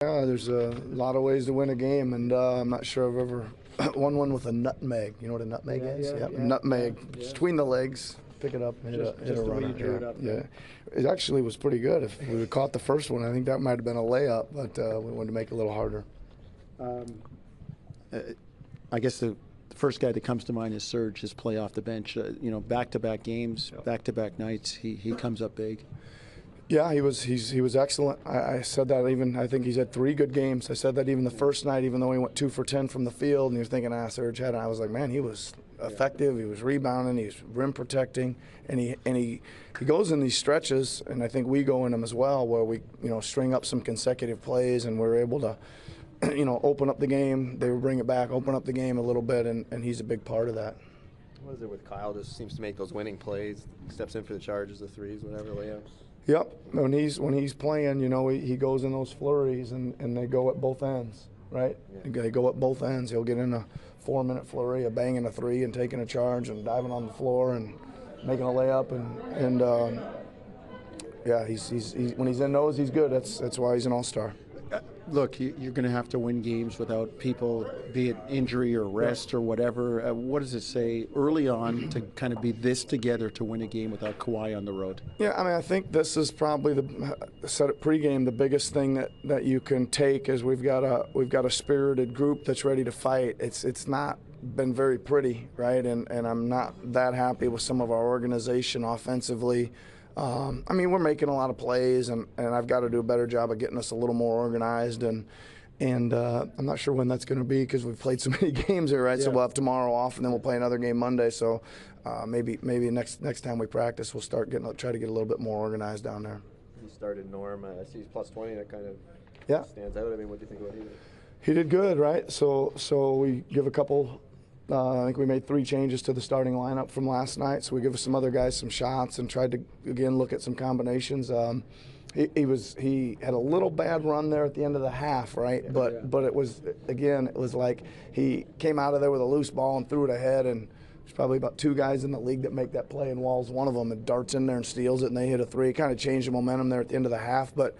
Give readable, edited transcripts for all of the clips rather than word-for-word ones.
Yeah, there's a lot of ways to win a game, and I'm not sure I've ever won one with a nutmeg. You know what a nutmeg is? Yeah, Yep. yeah, Nutmeg yeah. between the legs, pick it up, and hit a the way runner. you drew it up Yeah, there. it actually was pretty good. If we had caught the first one, I think that might have been a layup, but we wanted to make it a little harder. I guess the first guy that comes to mind is Serge, his play off the bench. Back-to-back games, back-to-back nights, he comes up big. Yeah, he was excellent. I said that even, I think he's had 3 good games. I said that even the first night, even though he went 2 for 10 from the field, and you're thinking, Serge had it. I was like, man, he was effective. He was rebounding. He was rim protecting, and he goes in these stretches, and I think we go in them as well, where we string up some consecutive plays, and we're able to open up the game. They would bring it back, open up the game a little bit, and he's a big part of that. What is it with Kyle? Just seems to make those winning plays. Steps in for the charges, the threes, whatever, layups. Yep. When he's playing, he goes in those flurries and they go at both ends, right? Yeah. They go at both ends. He'll get in a 4-minute flurry, a banging a 3 and taking a charge and diving on the floor and making a layup and yeah, he's when he's in those, he's good. That's why he's an all-star. Look, you're going to have to win games without people, be it injury or rest or whatever. What does it say early on to kind of be this together to win a game without Kawhi on the road? Yeah, I think this is probably said it pregame. The biggest thing that you can take is we've got a spirited group that's ready to fight. It's not been very pretty, right? And I'm not that happy with some of our organization offensively. We're making a lot of plays, and I've got to do a better job of getting us a little more organized. And I'm not sure when that's going to be because we've played so many games here, right? Yeah. So we'll have tomorrow off, and then we'll play another game Monday. So maybe next time we practice, we'll try to get a little bit more organized down there. He started Norm. I see he's plus 20. That kind of stands out. What do you think about him? He did good, right? So we give a couple. I think we made 3 changes to the starting lineup from last night, so we give some other guys some shots and tried to again look at some combinations. He had a little bad run there at the end of the half, right? But it was like he came out of there with a loose ball and threw it ahead, and there's probably about 2 guys in the league that make that play, and Wall's one of them, and darts in there and steals it, and they hit a 3. It kind of changed the momentum there at the end of the half, but.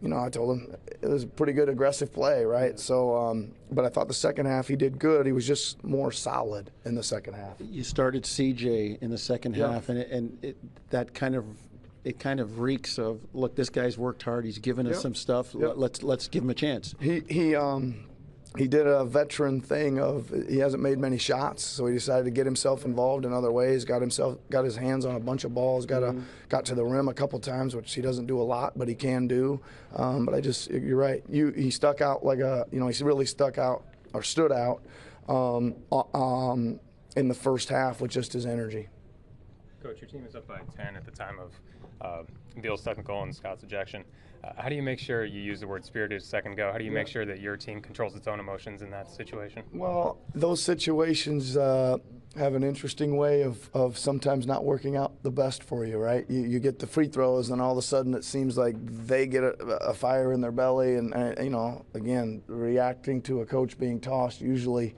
I told him it was a pretty good aggressive play, right? Yeah. So, but I thought the second half he did good. He was just more solid in the second half. You started CJ in the second half, and it kind of reeks of, look, this guy's worked hard. He's given us some stuff. Let's give him a chance. He did a veteran thing of he hasn't made many shots, so he decided to get himself involved in other ways. Got his hands on a bunch of balls. Got to the rim a couple times, which he doesn't do a lot, but he can do. But you're right. He stuck out he really stuck out or stood out in the first half with just his energy. Coach, your team is up by 10 at the time of Beal's technical and Scott's ejection. How do you make sure you use the word spirited second go? How do you make sure that your team controls its own emotions in that situation? Well, those situations have an interesting way of sometimes not working out the best for you, right? You get the free throws, and all of a sudden it seems like they get a fire in their belly, and again, reacting to a coach being tossed usually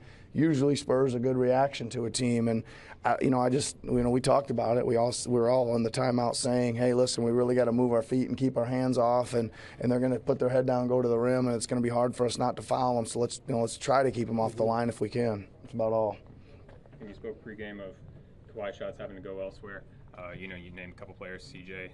spurs a good reaction to a team. And we talked about it. We're all on the timeout saying, hey, listen, we really got to move our feet and keep our hands off, and they're going to put their head down and go to the rim, and it's going to be hard for us not to foul them. So let's try to keep them off the line if we can. That's about all. You spoke pregame of Kawhi shots having to go elsewhere. You named a couple players, CJ,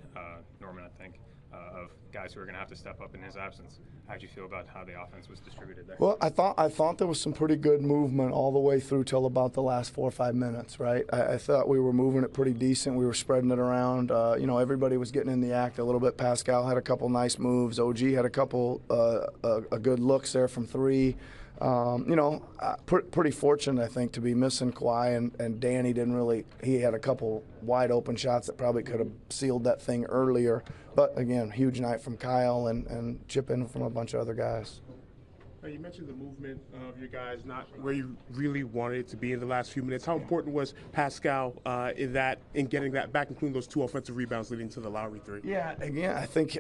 Norman, I think, of guys who are going to have to step up in his absence. How did you feel about how the offense was distributed there? Well, I thought there was some pretty good movement all the way through till about the last 4 or 5 minutes, right? I thought we were moving it pretty decent. We were spreading it around. Everybody was getting in the act a little bit. Pascal had a couple nice moves. OG had a couple good looks there from 3. Pretty fortunate, I think, to be missing Kawhi, and Danny didn't really. He had a couple wide open shots that probably could have sealed that thing earlier. But again, huge night from Kyle and chip in from a bunch of other guys. You mentioned the movement of your guys not where you really wanted it to be in the last few minutes. How important was Pascal in getting that back, including those 2 offensive rebounds leading to the Lowry 3? Yeah, again, I think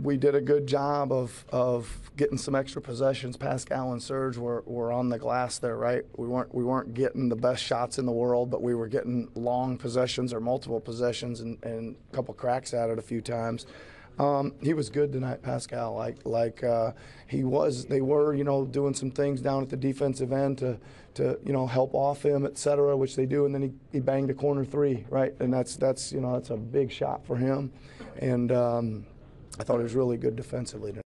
we did a good job of getting some extra possessions. Pascal and Serge were on the glass there, right? We weren't getting the best shots in the world, but we were getting long possessions or multiple possessions and a couple cracks at it a few times. He was good tonight, Pascal. They were, doing some things down at the defensive end to help off him, et cetera, which they do, and then he banged a corner three, right? And that's a big shot for him. And I thought he was really good defensively tonight.